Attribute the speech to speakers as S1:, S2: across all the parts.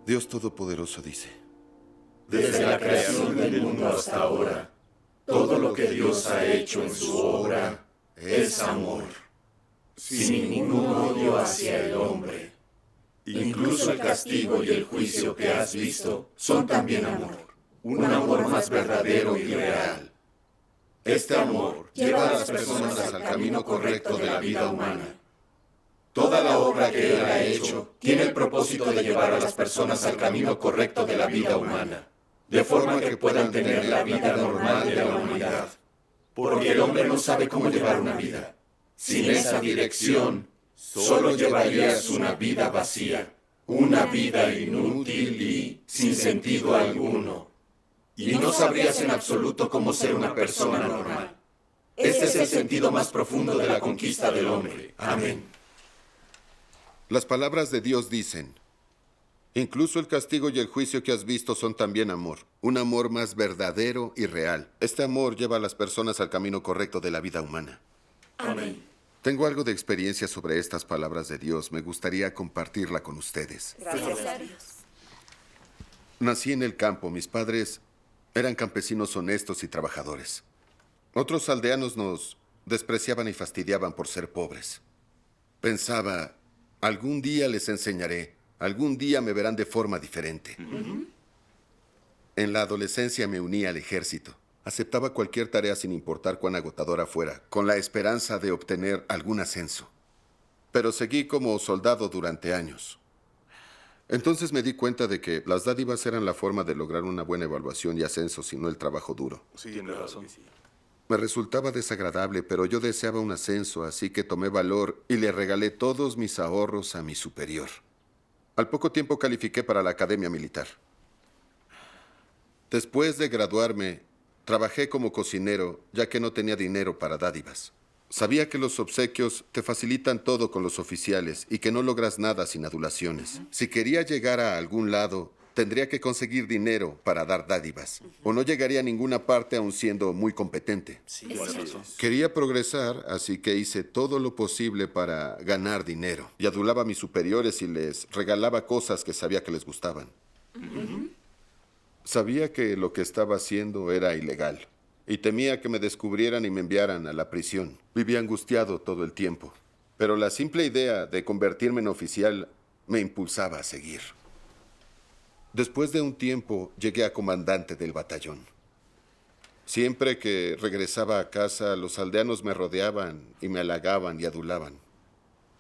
S1: Dios Todopoderoso dice:
S2: Desde la creación del mundo hasta ahora, todo lo que Dios ha hecho en su obra es amor, sin ningún odio hacia el hombre. Incluso el castigo y el juicio que has visto son también amor, un amor más verdadero y real. Este amor lleva a las personas al camino correcto de la vida humana. Toda la obra que Él ha hecho tiene el propósito de llevar a las personas al camino correcto de la vida humana, de forma que puedan tener la vida normal de la humanidad. Porque el hombre no sabe cómo llevar una vida. Sin esa dirección, solo llevarías una vida vacía, una vida inútil y sin sentido alguno. Y no sabrías en absoluto cómo ser una persona normal. Este es el sentido más profundo de la conquista del hombre. Amén.
S1: Las palabras de Dios dicen: incluso el castigo y el juicio que has visto son también amor, un amor más verdadero y real. Este amor lleva a las personas al camino correcto de la vida humana.
S2: Amén.
S1: Tengo algo de experiencia sobre estas palabras de Dios. Me gustaría compartirla con ustedes.
S3: Gracias a Dios.
S1: Nací en el campo. Mis padres eran campesinos honestos y trabajadores. Otros aldeanos nos despreciaban y fastidiaban por ser pobres. Pensaba: algún día les enseñaré, algún día me verán de forma diferente. En la adolescencia me uní al ejército. Aceptaba cualquier tarea sin importar cuán agotadora fuera, con la esperanza de obtener algún ascenso. Pero seguí como soldado durante años. Entonces me di cuenta de que las dádivas eran la forma de lograr una buena evaluación y ascenso, sino el trabajo duro.
S4: Sí, tiene razón.
S1: Me resultaba desagradable, pero yo deseaba un ascenso, así que tomé valor y le regalé todos mis ahorros a mi superior. Al poco tiempo califiqué para la academia militar. Después de graduarme, trabajé como cocinero, ya que no tenía dinero para dádivas. Sabía que los obsequios te facilitan todo con los oficiales y que no logras nada sin adulaciones. Si quería llegar a algún lado, tendría que conseguir dinero para dar dádivas, o no llegaría a ninguna parte aun siendo muy competente.
S4: Sí, tiene razón.
S1: Quería progresar, así que hice todo lo posible para ganar dinero. Y adulaba a mis superiores y les regalaba cosas que sabía que les gustaban. Sabía que lo que estaba haciendo era ilegal, y temía que me descubrieran y me enviaran a la prisión. Vivía angustiado todo el tiempo, pero la simple idea de convertirme en oficial me impulsaba a seguir. Después de un tiempo, llegué a comandante del batallón. Siempre que regresaba a casa, los aldeanos me rodeaban y me halagaban y adulaban.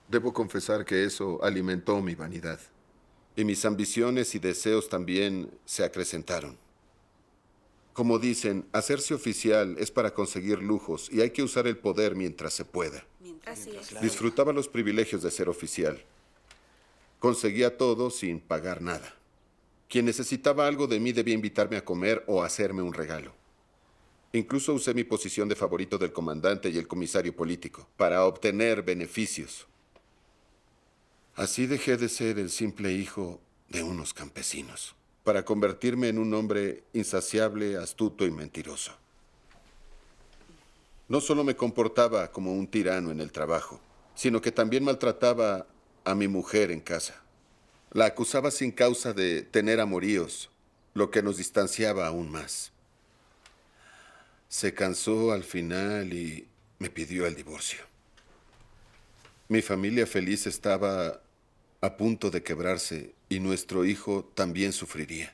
S1: Debo confesar que eso alimentó mi vanidad. Y mis ambiciones y deseos también se acrecentaron. Como dicen, hacerse oficial es para conseguir lujos y hay que usar el poder mientras se pueda.
S3: Así es.
S1: Disfrutaba los privilegios de ser oficial. Conseguía todo sin pagar nada. Quien necesitaba algo de mí debía invitarme a comer o hacerme un regalo. Incluso usé mi posición de favorito del comandante y el comisario político para obtener beneficios. Así dejé de ser el simple hijo de unos campesinos para convertirme en un hombre insaciable, astuto y mentiroso. No solo me comportaba como un tirano en el trabajo, sino que también maltrataba a mi mujer en casa. La acusaba sin causa de tener amoríos, lo que nos distanciaba aún más. Se cansó al final y me pidió el divorcio. Mi familia feliz estaba a punto de quebrarse y nuestro hijo también sufriría.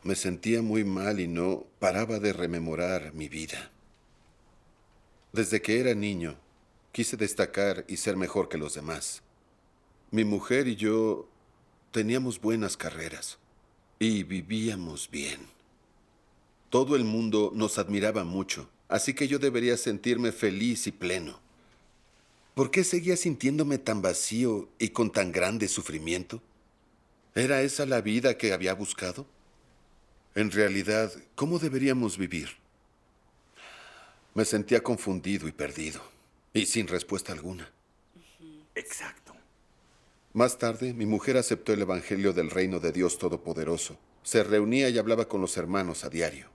S1: Me sentía muy mal y no paraba de rememorar mi vida. Desde que era niño, quise destacar y ser mejor que los demás. Mi mujer y yo teníamos buenas carreras y vivíamos bien. Todo el mundo nos admiraba mucho, así que yo debería sentirme feliz y pleno. ¿Por qué seguía sintiéndome tan vacío y con tan grande sufrimiento? ¿Era esa la vida que había buscado? En realidad, ¿cómo deberíamos vivir? Me sentía confundido y perdido, y sin respuesta alguna.
S4: Exacto.
S1: Más tarde, mi mujer aceptó el evangelio del reino de Dios Todopoderoso. Se reunía y hablaba con los hermanos a diario.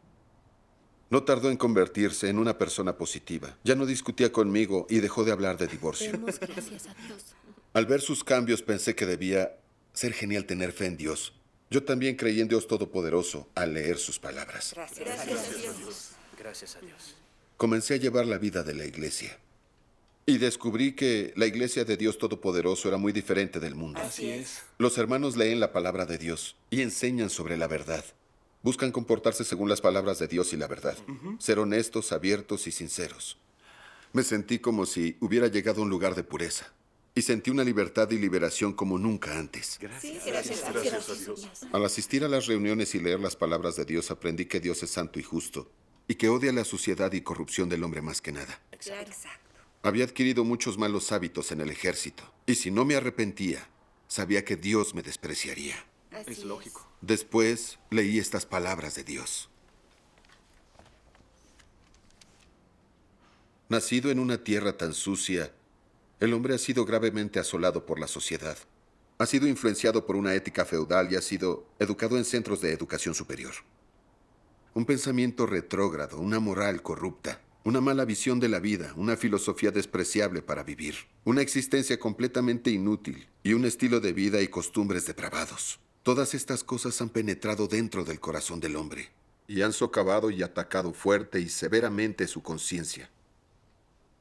S1: No tardó en convertirse en una persona positiva. Ya no discutía conmigo y dejó de hablar de divorcio.
S3: Demos gracias a Dios.
S1: Al ver sus cambios, pensé que debía ser genial tener fe en Dios. Yo también creí en Dios Todopoderoso al leer sus palabras.
S4: Gracias a Dios.
S1: Comencé a llevar la vida de la iglesia. Y descubrí que la iglesia de Dios Todopoderoso era muy diferente del mundo.
S4: Así es.
S1: Los hermanos leen la palabra de Dios y enseñan sobre la verdad. Buscan comportarse según las palabras de Dios y la verdad. Ser honestos, abiertos y sinceros. Me sentí como si hubiera llegado a un lugar de pureza. Y sentí una libertad y liberación como nunca antes.
S2: Gracias a Dios.
S1: Al asistir a las reuniones y leer las palabras de Dios, aprendí que Dios es santo y justo, y que odia la suciedad y corrupción del hombre más que nada.
S2: Exacto.
S1: Había adquirido muchos malos hábitos en el ejército, y si no me arrepentía, sabía que Dios me despreciaría.
S4: Es lógico.
S1: Después leí estas palabras de Dios. Nacido en una tierra tan sucia, el hombre ha sido gravemente asolado por la sociedad. Ha sido influenciado por una ética feudal y ha sido educado en centros de educación superior. Un pensamiento retrógrado, una moral corrupta, una mala visión de la vida, una filosofía despreciable para vivir, una existencia completamente inútil y un estilo de vida y costumbres depravados. Todas estas cosas han penetrado dentro del corazón del hombre y han socavado y atacado fuerte y severamente su conciencia.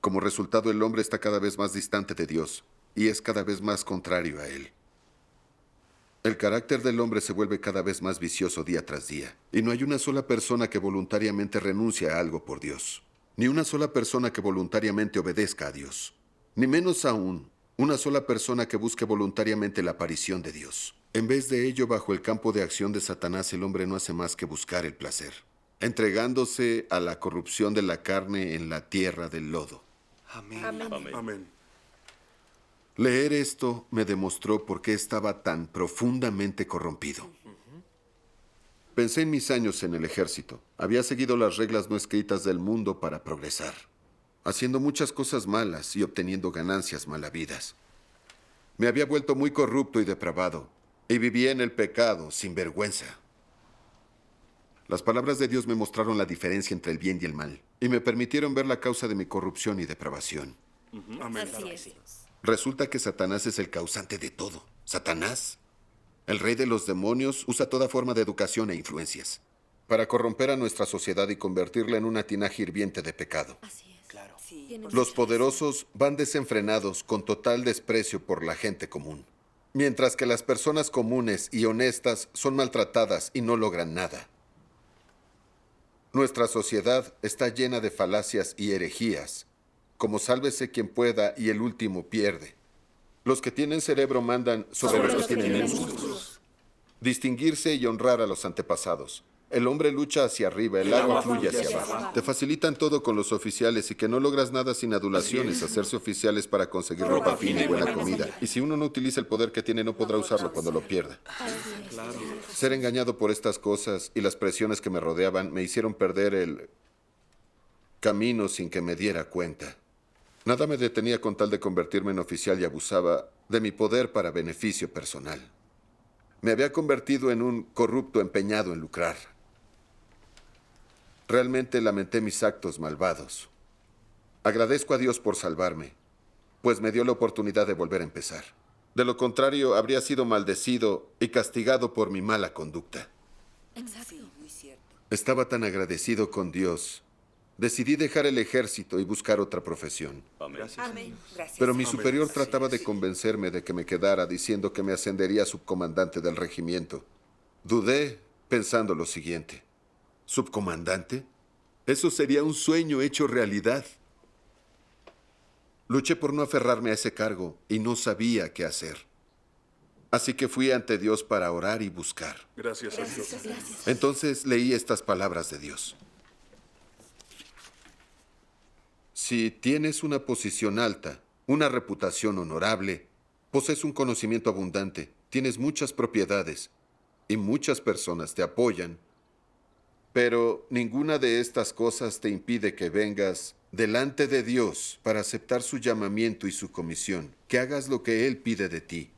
S1: Como resultado, el hombre está cada vez más distante de Dios y es cada vez más contrario a Él. El carácter del hombre se vuelve cada vez más vicioso día tras día, y no hay una sola persona que voluntariamente renuncie a algo por Dios, ni una sola persona que voluntariamente obedezca a Dios, ni menos aún una sola persona que busque voluntariamente la aparición de Dios. En vez de ello, bajo el campo de acción de Satanás, el hombre no hace más que buscar el placer, entregándose a la corrupción de la carne en la tierra del lodo.
S4: Amén.
S2: Amén.
S1: Leer esto me demostró por qué estaba tan profundamente corrompido. Pensé en mis años en el ejército. Había seguido las reglas no escritas del mundo para progresar, haciendo muchas cosas malas y obteniendo ganancias malavidas. Me había vuelto muy corrupto y depravado, y vivía en el pecado sin vergüenza. Las palabras de Dios me mostraron la diferencia entre el bien y el mal, y me permitieron ver la causa de mi corrupción y depravación.
S2: Amén.
S3: Así es.
S1: Resulta que Satanás es el causante de todo. Satanás, el rey de los demonios, usa toda forma de educación e influencias para corromper a nuestra sociedad y convertirla en una tinaja hirviente de pecado.
S3: Así es.
S4: Claro.
S3: Tiene
S1: Los
S3: mucha
S1: poderosos van desenfrenados con total desprecio por la gente común, mientras que las personas comunes y honestas son maltratadas y no logran nada. Nuestra sociedad está llena de falacias y herejías, como sálvese quien pueda y el último pierde. Los que tienen cerebro mandan sobre los que tienen músculos. Distinguirse y honrar a los antepasados. El hombre lucha hacia arriba, el agua fluye hacia abajo. Te facilitan todo con los oficiales y que no logras nada sin adulaciones, hacerse oficiales para conseguir ropa fina y buena comida. Y si uno no utiliza el poder que tiene, no podrá usarlo cuando lo pierda. Ser engañado por estas cosas y las presiones que me rodeaban me hicieron perder el camino sin que me diera cuenta. Nada me detenía con tal de convertirme en oficial y abusaba de mi poder para beneficio personal. Me había convertido en un corrupto empeñado en lucrar. Realmente lamenté mis actos malvados. Agradezco a Dios por salvarme, pues me dio la oportunidad de volver a empezar. De lo contrario, habría sido maldecido y castigado por mi mala conducta.
S3: Exacto.
S2: Muy cierto.
S1: Estaba tan agradecido con Dios. Decidí dejar el ejército y buscar otra profesión.
S4: Gracias.
S2: Amén. Gracias.
S1: Pero mi
S2: Amén.
S1: superior trataba de convencerme de que me quedara, diciendo que me ascendería a subcomandante del regimiento. Dudé, pensando lo siguiente. ¿Subcomandante? Eso sería un sueño hecho realidad. Luché por no aferrarme a ese cargo y no sabía qué hacer. Así que fui ante Dios para orar y buscar.
S2: Gracias a Dios.
S1: Entonces leí estas palabras de Dios. Si tienes una posición alta, una reputación honorable, posees un conocimiento abundante, tienes muchas propiedades y muchas personas te apoyan, pero ninguna de estas cosas te impide que vengas delante de Dios para aceptar su llamamiento y su comisión, que hagas lo que Él pide de ti.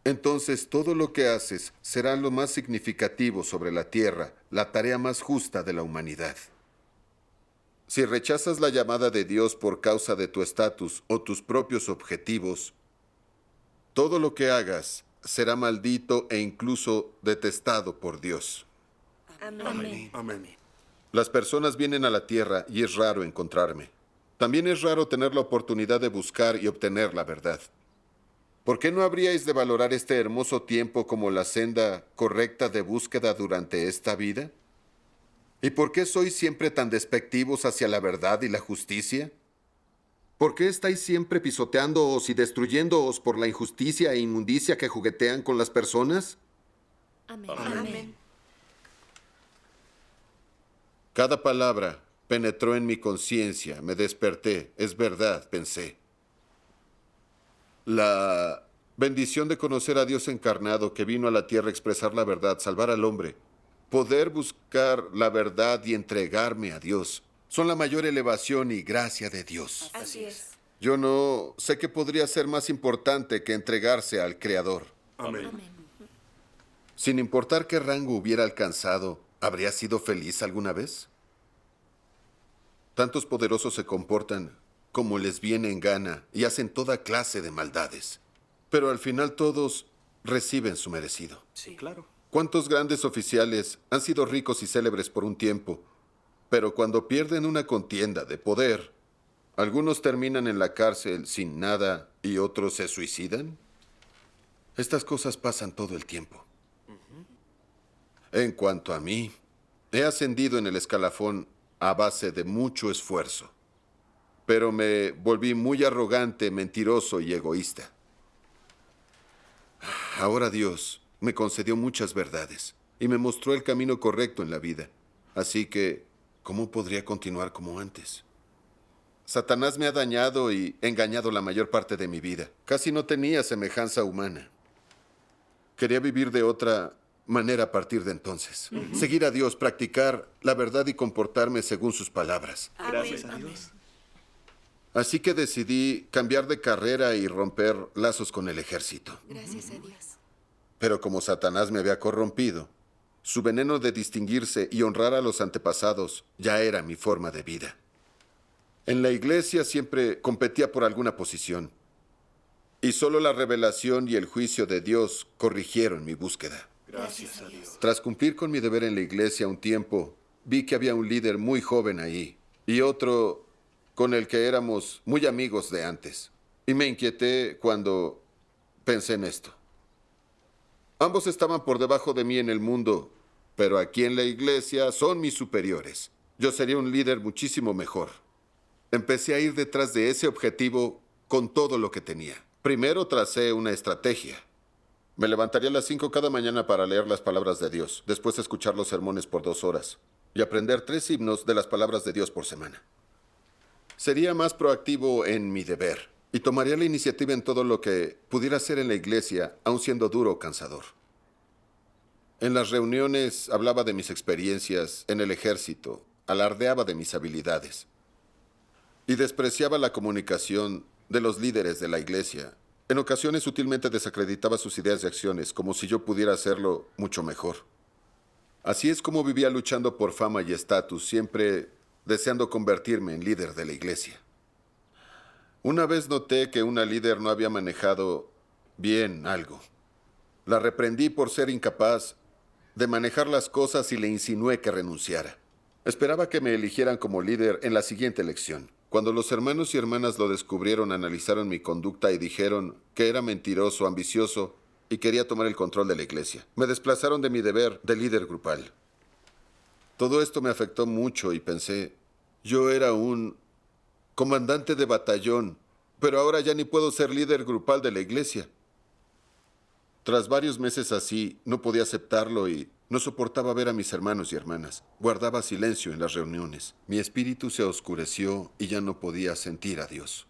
S1: Entonces todo lo que haces será lo más significativo sobre la tierra, la tarea más justa de la humanidad. Si rechazas la llamada de Dios por causa de tu estatus o tus propios objetivos, todo lo que hagas será maldito e incluso detestado por Dios.
S3: Amén.
S4: Amén.
S1: Las personas vienen a la tierra y es raro encontrarme. También es raro tener la oportunidad de buscar y obtener la verdad. ¿Por qué no habríais de valorar este hermoso tiempo como la senda correcta de búsqueda durante esta vida? ¿Y por qué sois siempre tan despectivos hacia la verdad y la justicia? ¿Por qué estáis siempre pisoteándoos y destruyéndoos por la injusticia e inmundicia que juguetean con las personas?
S3: Amén.
S1: Cada palabra penetró en mi conciencia, me desperté, es verdad, pensé. La bendición de conocer a Dios encarnado que vino a la tierra a expresar la verdad, salvar al hombre, poder buscar la verdad y entregarme a Dios, son la mayor elevación y gracia de Dios.
S3: Así es.
S1: Yo no sé qué podría ser más importante que entregarse al Creador.
S4: Amén.
S1: Sin importar qué rango hubiera alcanzado, ¿habría sido feliz alguna vez? Tantos poderosos se comportan como les viene en gana y hacen toda clase de maldades. Pero al final todos reciben su merecido.
S4: Sí, claro.
S1: ¿Cuántos grandes oficiales han sido ricos y célebres por un tiempo? Pero cuando pierden una contienda de poder, algunos terminan en la cárcel sin nada y otros se suicidan. Estas cosas pasan todo el tiempo. En cuanto a mí, he ascendido en el escalafón a base de mucho esfuerzo, pero me volví muy arrogante, mentiroso y egoísta. Ahora Dios me concedió muchas verdades y me mostró el camino correcto en la vida. Así que, ¿cómo podría continuar como antes? Satanás me ha dañado y engañado la mayor parte de mi vida. Casi no tenía semejanza humana. Quería vivir de otra manera a partir de entonces. Seguir a Dios, practicar la verdad y comportarme según sus palabras.
S4: Gracias a Dios.
S1: Así que decidí cambiar de carrera y romper lazos con el ejército.
S3: Gracias a Dios.
S1: Pero como Satanás me había corrompido, su veneno de distinguirse y honrar a los antepasados ya era mi forma de vida. En la iglesia siempre competía por alguna posición, y solo la revelación y el juicio de Dios corrigieron mi búsqueda.
S4: Gracias a Dios.
S1: Tras cumplir con mi deber en la iglesia un tiempo, vi que había un líder muy joven ahí, y otro con el que éramos muy amigos de antes. Y me inquieté cuando pensé en esto. Ambos estaban por debajo de mí en el mundo, pero aquí en la iglesia son mis superiores. Yo sería un líder muchísimo mejor. Empecé a ir detrás de ese objetivo con todo lo que tenía. Primero tracé una estrategia. Me levantaría a las 5 cada mañana para leer las palabras de Dios, después escuchar los sermones por 2 horas y aprender 3 himnos de las palabras de Dios por semana. Sería más proactivo en mi deber y tomaría la iniciativa en todo lo que pudiera hacer en la iglesia, aun siendo duro o cansador. En las reuniones hablaba de mis experiencias en el ejército, alardeaba de mis habilidades y despreciaba la comunicación de los líderes de la iglesia. En ocasiones sutilmente desacreditaba sus ideas y acciones, como si yo pudiera hacerlo mucho mejor. Así es como vivía luchando por fama y estatus, siempre deseando convertirme en líder de la iglesia. Una vez noté que una líder no había manejado bien algo. La reprendí por ser incapaz de manejar las cosas y le insinué que renunciara. Esperaba que me eligieran como líder en la siguiente elección. Cuando los hermanos y hermanas lo descubrieron, analizaron mi conducta y dijeron que era mentiroso, ambicioso y quería tomar el control de la iglesia. Me desplazaron de mi deber de líder grupal. Todo esto me afectó mucho y pensé, yo era un comandante de batallón, pero ahora ya ni puedo ser líder grupal de la iglesia. Tras varios meses así, no podía aceptarlo y no soportaba ver a mis hermanos y hermanas. Guardaba silencio en las reuniones. Mi espíritu se oscureció y ya no podía sentir a Dios.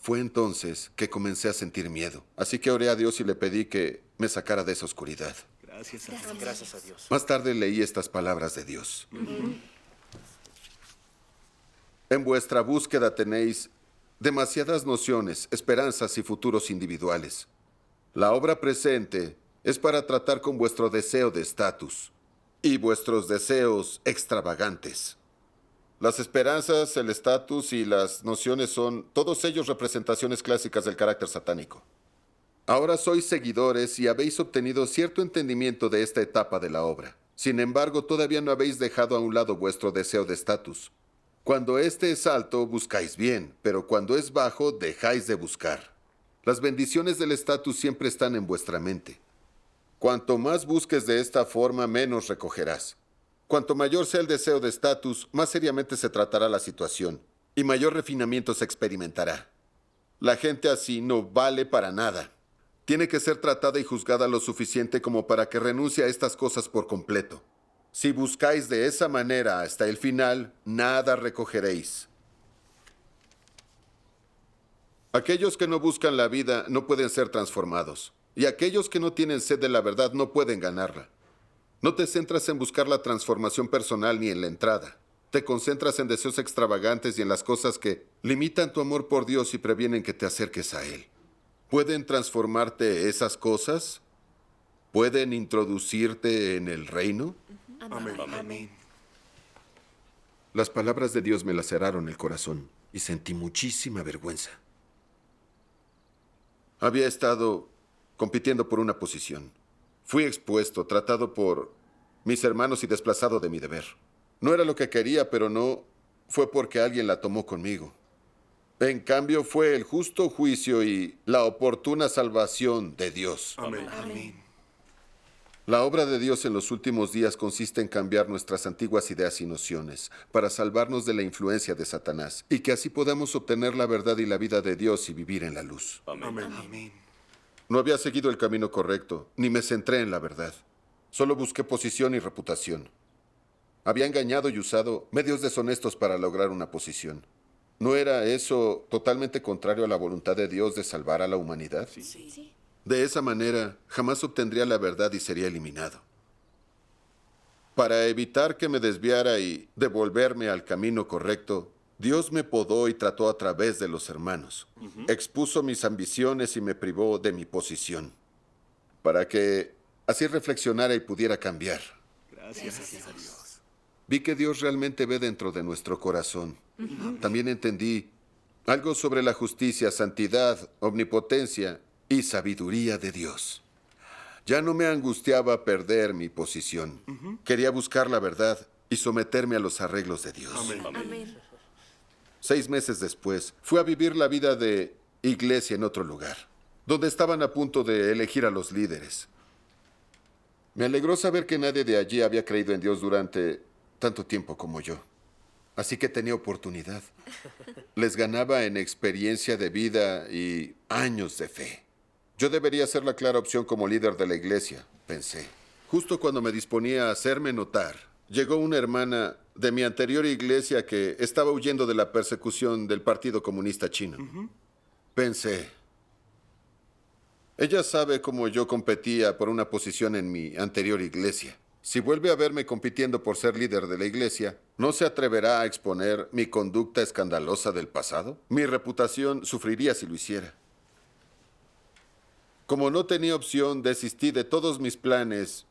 S1: Fue entonces que comencé a sentir miedo. Así que oré a Dios y le pedí que me sacara de esa oscuridad.
S4: Gracias a Dios.
S3: Gracias a Dios.
S1: Más tarde leí estas palabras de Dios. En vuestra búsqueda tenéis demasiadas nociones, esperanzas y futuros individuales. La obra presente es para tratar con vuestro deseo de estatus y vuestros deseos extravagantes. Las esperanzas, el estatus y las nociones son todos ellos representaciones clásicas del carácter satánico. Ahora sois seguidores y habéis obtenido cierto entendimiento de esta etapa de la obra. Sin embargo, todavía no habéis dejado a un lado vuestro deseo de estatus. Cuando éste es alto, buscáis bien, pero cuando es bajo, dejáis de buscar. Las bendiciones del estatus siempre están en vuestra mente. Cuanto más busques de esta forma, menos recogerás. Cuanto mayor sea el deseo de estatus, más seriamente se tratará la situación y mayor refinamiento se experimentará. La gente así no vale para nada. Tiene que ser tratada y juzgada lo suficiente como para que renuncie a estas cosas por completo. Si buscáis de esa manera hasta el final, nada recogeréis. Aquellos que no buscan la vida no pueden ser transformados. Y aquellos que no tienen sed de la verdad no pueden ganarla. No te centras en buscar la transformación personal ni en la entrada. Te concentras en deseos extravagantes y en las cosas que limitan tu amor por Dios y previenen que te acerques a Él. ¿Pueden transformarte esas cosas? ¿Pueden introducirte en el reino?
S3: Amén.
S4: Amén.
S1: Las palabras de Dios me laceraron el corazón y sentí muchísima vergüenza. Había estado compitiendo por una posición. Fui expuesto, tratado por mis hermanos y desplazado de mi deber. No era lo que quería, pero no fue porque alguien la tomó conmigo. En cambio, fue el justo juicio y la oportuna salvación de Dios.
S4: Amén.
S3: Amén.
S1: La obra de Dios en los últimos días consiste en cambiar nuestras antiguas ideas y nociones para salvarnos de la influencia de Satanás y que así podamos obtener la verdad y la vida de Dios y vivir en la luz.
S4: Amén. Amén.
S1: No había seguido el camino correcto, ni me centré en la verdad. Solo busqué posición y reputación. Había engañado y usado medios deshonestos para lograr una posición. ¿No era eso totalmente contrario a la voluntad de Dios de salvar a la humanidad?
S3: Sí.
S1: De esa manera, jamás obtendría la verdad y sería eliminado. Para evitar que me desviara y devolverme al camino correcto, Dios me podó y trató a través de los hermanos. Expuso mis ambiciones y me privó de mi posición, para que así reflexionara y pudiera cambiar.
S4: Gracias a Dios.
S1: Vi que Dios realmente ve dentro de nuestro corazón. También entendí algo sobre la justicia, santidad, omnipotencia y sabiduría de Dios. Ya no me angustiaba perder mi posición. Quería buscar la verdad y someterme a los arreglos de Dios.
S3: Amén.
S1: 6 meses después, fui a vivir la vida de iglesia en otro lugar, donde estaban a punto de elegir a los líderes. Me alegró saber que nadie de allí había creído en Dios durante tanto tiempo como yo. Así que tenía oportunidad. Les ganaba en experiencia de vida y años de fe. Yo debería ser la clara opción como líder de la iglesia, pensé. Justo cuando me disponía a hacerme notar, llegó una hermana de mi anterior iglesia que estaba huyendo de la persecución del Partido Comunista Chino. Pensé, ella sabe cómo yo competía por una posición en mi anterior iglesia. Si vuelve a verme compitiendo por ser líder de la iglesia, ¿no se atreverá a exponer mi conducta escandalosa del pasado? Mi reputación sufriría si lo hiciera. Como no tenía opción, desistí de todos mis planes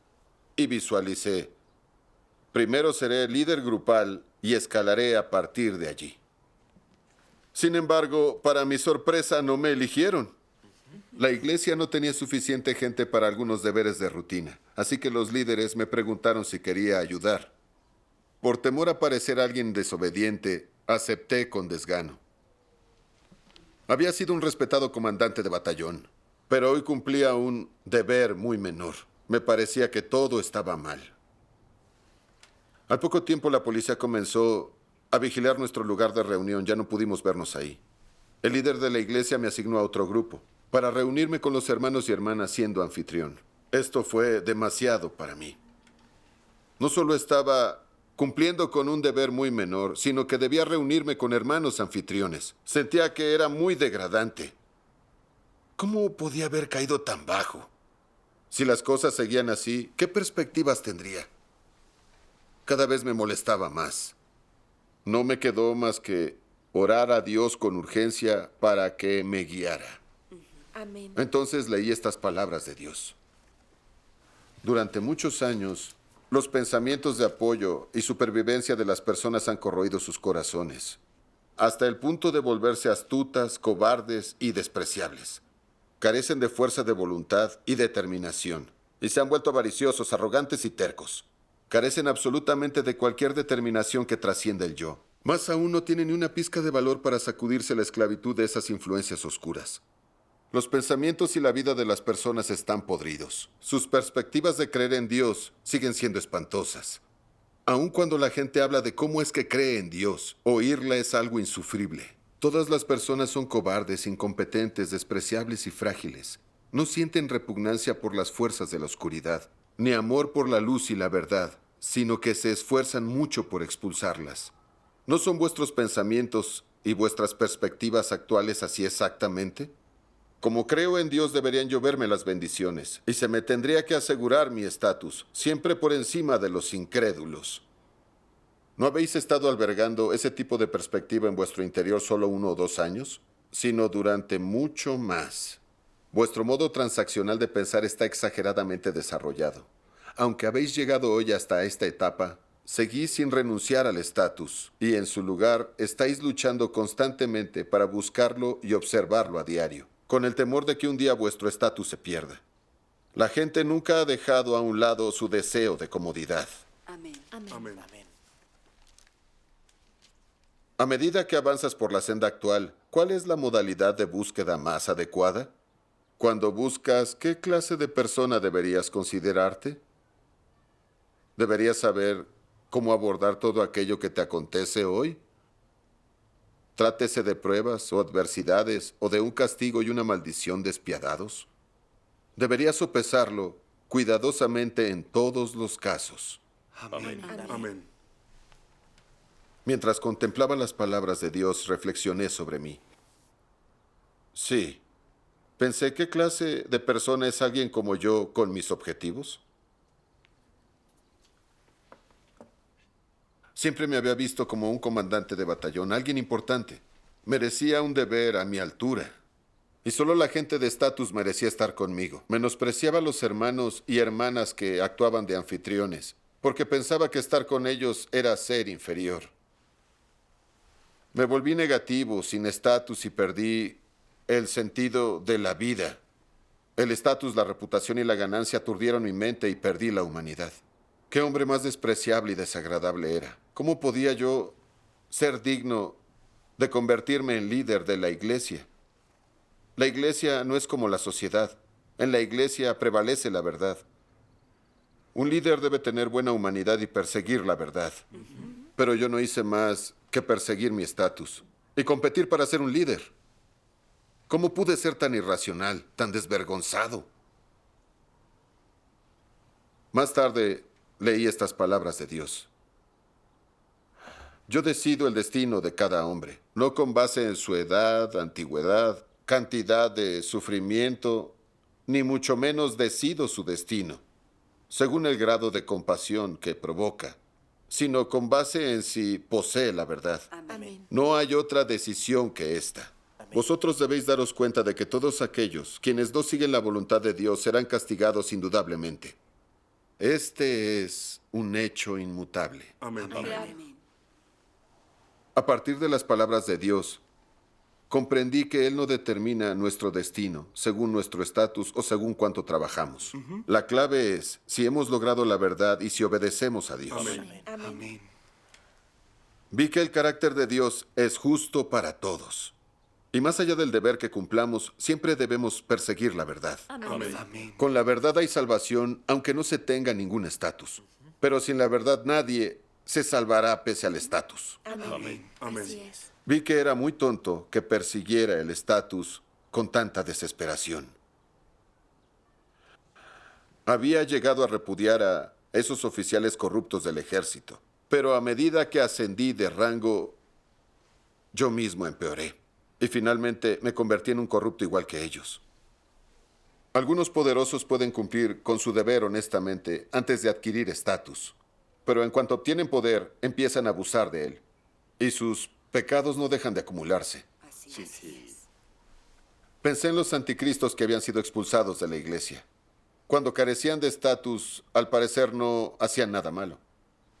S1: y visualicé: primero seré líder grupal y escalaré a partir de allí. Sin embargo, para mi sorpresa, no me eligieron. La iglesia no tenía suficiente gente para algunos deberes de rutina, así que los líderes me preguntaron si quería ayudar. Por temor a parecer alguien desobediente, acepté con desgano. Había sido un respetado comandante de batallón, pero hoy cumplía un deber muy menor. Me parecía que todo estaba mal. Al poco tiempo la policía comenzó a vigilar nuestro lugar de reunión. Ya no pudimos vernos ahí. El líder de la iglesia me asignó a otro grupo para reunirme con los hermanos y hermanas siendo anfitrión. Esto fue demasiado para mí. No solo estaba cumpliendo con un deber muy menor, sino que debía reunirme con hermanos anfitriones. Sentía que era muy degradante. ¿Cómo podía haber caído tan bajo? Si las cosas seguían así, ¿qué perspectivas tendría? Cada vez me molestaba más. No me quedó más que orar a Dios con urgencia para que me guiara.
S3: Amén.
S1: Entonces leí estas palabras de Dios. Durante muchos años, los pensamientos de apoyo y supervivencia de las personas han corroído sus corazones, hasta el punto de volverse astutas, cobardes y despreciables. carecen de fuerza de voluntad y determinación, y se han vuelto avariciosos, arrogantes y tercos. Carecen absolutamente de cualquier determinación que trascienda el yo. Más aún, no tienen ni una pizca de valor para sacudirse la esclavitud de esas influencias oscuras. Los pensamientos y la vida de las personas están podridos. Sus perspectivas de creer en Dios siguen siendo espantosas. Aun cuando la gente habla de cómo es que cree en Dios, oírla es algo insufrible. Todas las personas son cobardes, incompetentes, despreciables y frágiles. No sienten repugnancia por las fuerzas de la oscuridad, ni amor por la luz y la verdad, sino que se esfuerzan mucho por expulsarlas. ¿No son vuestros pensamientos y vuestras perspectivas actuales así exactamente? Como creo en Dios, deberían lloverme las bendiciones, y se me tendría que asegurar mi estatus, siempre por encima de los incrédulos. ¿No habéis estado albergando ese tipo de perspectiva en vuestro interior solo 1 o 2 años? Sino durante mucho más. Vuestro modo transaccional de pensar está exageradamente desarrollado. Aunque habéis llegado hoy hasta esta etapa, seguís sin renunciar al estatus, y en su lugar estáis luchando constantemente para buscarlo y observarlo a diario, con el temor de que un día vuestro estatus se pierda. La gente nunca ha dejado a un lado su deseo de comodidad.
S5: Amén.
S3: Amén.
S4: Amén.
S1: A medida que avanzas por la senda actual, ¿cuál es la modalidad de búsqueda más adecuada? Cuando buscas, ¿qué clase de persona deberías considerarte? ¿Deberías saber cómo abordar todo aquello que te acontece hoy? Trátese de pruebas o adversidades o de un castigo y una maldición despiadados. Deberías sopesarlo cuidadosamente en todos los casos.
S4: Amén.
S3: Amén.
S4: Amén.
S1: Mientras contemplaba las palabras de Dios, reflexioné sobre mí. Sí, pensé, ¿qué clase de persona es alguien como yo con mis objetivos? Siempre me había visto como un comandante de batallón, alguien importante. Merecía un deber a mi altura. Y solo la gente de estatus merecía estar conmigo. Menospreciaba a los hermanos y hermanas que actuaban de anfitriones, porque pensaba que estar con ellos era ser inferior. Me volví negativo, sin estatus, y perdí el sentido de la vida. El estatus, la reputación y la ganancia aturdieron mi mente y perdí la humanidad. Qué hombre más despreciable y desagradable era. ¿Cómo podía yo ser digno de convertirme en líder de la iglesia? La iglesia no es como la sociedad. En la iglesia prevalece la verdad. Un líder debe tener buena humanidad y perseguir la verdad. Pero yo no hice más que perseguir mi estatus y competir para ser un líder. ¿Cómo pude ser tan irracional, tan desvergonzado? Más tarde leí estas palabras de Dios. Yo decido el destino de cada hombre, no con base en su edad, antigüedad, cantidad de sufrimiento, ni mucho menos decido su destino, según el grado de compasión que provoca, sino con base en si posee la verdad.
S3: Amén.
S1: No hay otra decisión que esta. Vosotros debéis daros cuenta de que todos aquellos quienes no siguen la voluntad de Dios serán castigados indudablemente. Este es un hecho inmutable.
S4: Amén.
S5: Amén.
S1: A partir de las palabras de Dios, comprendí que Él no determina nuestro destino según nuestro estatus o según cuánto trabajamos. La clave es si hemos logrado la verdad y si obedecemos a Dios.
S4: Amén.
S3: Amén.
S4: Amén.
S1: Vi que el carácter de Dios es justo para todos. Y más allá del deber que cumplamos, siempre debemos perseguir la verdad.
S4: Amén. Amén.
S1: Con la verdad hay salvación, aunque no se tenga ningún estatus. Pero sin la verdad nadie se salvará pese al estatus.
S4: Amén. Amén.
S3: Así es.
S1: Vi que era muy tonto que persiguiera el estatus con tanta desesperación. Había llegado a repudiar a esos oficiales corruptos del ejército, pero a medida que ascendí de rango, yo mismo empeoré. Y finalmente me convertí en un corrupto igual que ellos. Algunos poderosos pueden cumplir con su deber honestamente antes de adquirir estatus, pero en cuanto obtienen poder, empiezan a abusar de él. Y sus pecados no dejan de acumularse.
S5: Así es.
S1: Pensé en los anticristos que habían sido expulsados de la iglesia. Cuando carecían de estatus, al parecer no hacían nada malo.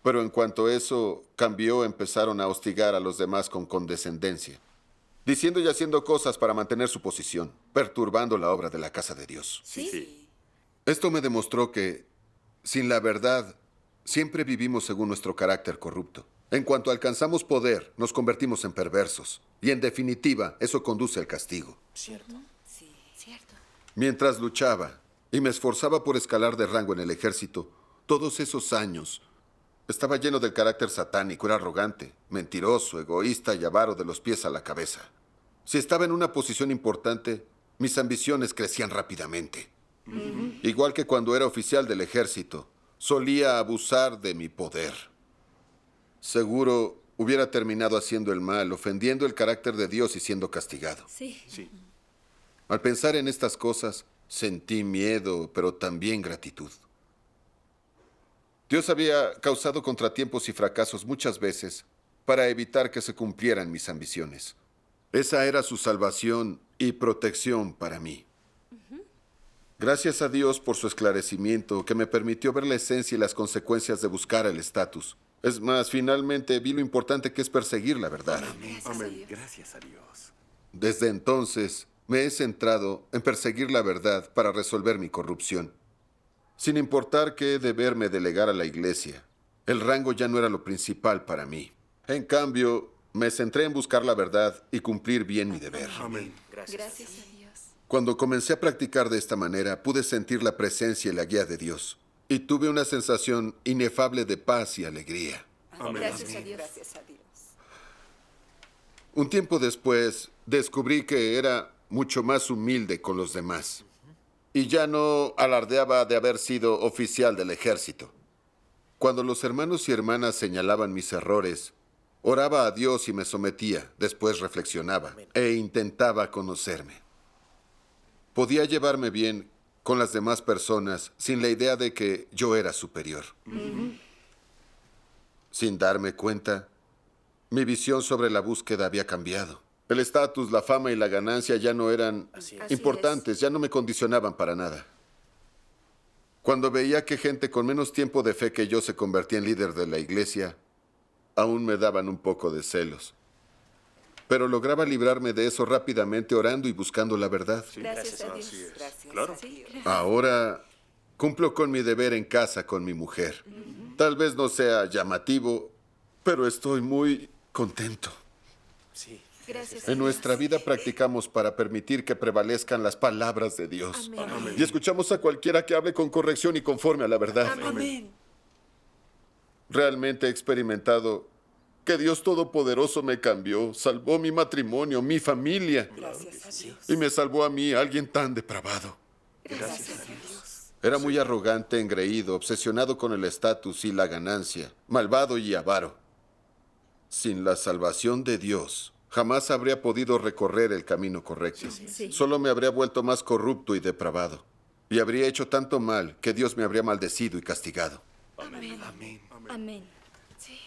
S1: Pero en cuanto eso cambió, empezaron a hostigar a los demás con condescendencia, diciendo y haciendo cosas para mantener su posición. perturbando la obra de la casa de Dios.
S3: Sí.
S1: Esto me demostró que, sin la verdad, siempre vivimos según nuestro carácter corrupto. En cuanto alcanzamos poder, nos convertimos en perversos. Y en definitiva, eso conduce al castigo.
S4: Cierto.
S3: Sí. Cierto.
S1: Mientras luchaba y me esforzaba por escalar de rango en el ejército, todos esos años, estaba lleno del carácter satánico, era arrogante, mentiroso, egoísta y avaro de los pies a la cabeza. Si estaba en una posición importante, mis ambiciones crecían rápidamente. Igual que cuando era oficial del ejército, solía abusar de mi poder. Seguro hubiera terminado haciendo el mal, ofendiendo el carácter de Dios y siendo castigado.
S3: Sí.
S4: Sí.
S1: Al pensar en estas cosas, sentí miedo, pero también gratitud. Dios había causado contratiempos y fracasos muchas veces para evitar que se cumplieran mis ambiciones. Esa era su salvación y protección para mí. Gracias a Dios por su esclarecimiento que me permitió ver la esencia y las consecuencias de buscar el estatus. Es más, finalmente vi lo importante que es perseguir la verdad.
S3: Gracias a
S4: Amén.
S3: Dios.
S4: Gracias a Dios.
S1: Desde entonces, me he centrado en perseguir la verdad para resolver mi corrupción. Sin importar qué deber me delegar a la iglesia, el rango ya no era lo principal para mí. En cambio, me centré en buscar la verdad y cumplir bien mi deber.
S4: Amén.
S3: Gracias a Dios.
S1: Cuando comencé a practicar de esta manera, pude sentir la presencia y la guía de Dios. Y tuve una sensación inefable de paz y alegría.
S4: Amén.
S3: Gracias a Dios.
S5: Gracias a Dios.
S1: Un tiempo después, descubrí que era mucho más humilde con los demás. Y ya no alardeaba de haber sido oficial del ejército. Cuando los hermanos y hermanas señalaban mis errores, oraba a Dios y me sometía, después reflexionaba e intentaba conocerme. Podía llevarme bien con las demás personas sin la idea de que yo era superior. Sin darme cuenta, mi visión sobre la búsqueda había cambiado. El estatus, la fama y la ganancia ya no eran importantes, ya no me condicionaban para nada. Cuando veía que gente con menos tiempo de fe que yo se convertía en líder de la iglesia, aún me daban un poco de celos. Pero lograba librarme de eso rápidamente orando y buscando la verdad.
S3: Gracias a Dios.
S4: Así es.
S5: Gracias
S4: Claro.
S5: a Dios.
S1: Ahora cumplo con mi deber en casa con mi mujer. Tal vez no sea llamativo, pero estoy muy contento.
S4: Sí.
S3: Gracias a
S1: En
S3: Dios.
S1: nuestra vida practicamos para permitir que prevalezcan las palabras de Dios.
S3: Amén.
S1: Y escuchamos a cualquiera que hable con corrección y conforme a la verdad.
S3: Amén.
S1: Realmente he experimentado que Dios Todopoderoso me cambió, salvó mi matrimonio, mi familia,
S5: Gracias a Dios.
S1: y me salvó a mí, alguien tan depravado.
S3: Gracias a Dios.
S1: Era muy arrogante, engreído, obsesionado con el estatus y la ganancia, malvado y avaro. Sin la salvación de Dios, jamás habría podido recorrer el camino correcto.
S3: Sí.
S1: Solo me habría vuelto más corrupto y depravado. Y habría hecho tanto mal que Dios me habría maldecido y castigado.
S3: Amén.
S4: Amén.
S3: Amén. Sí.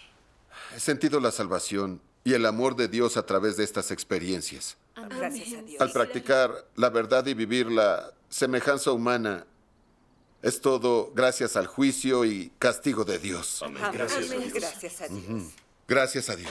S1: He sentido la salvación y el amor de Dios a través de estas experiencias.
S5: Gracias a Dios.
S1: Al practicar la verdad y vivir la semejanza humana, es todo gracias al juicio y castigo de Dios.
S4: Amén.
S5: Amén.
S4: Gracias a Dios.
S5: Gracias a Dios.
S1: Gracias a Dios.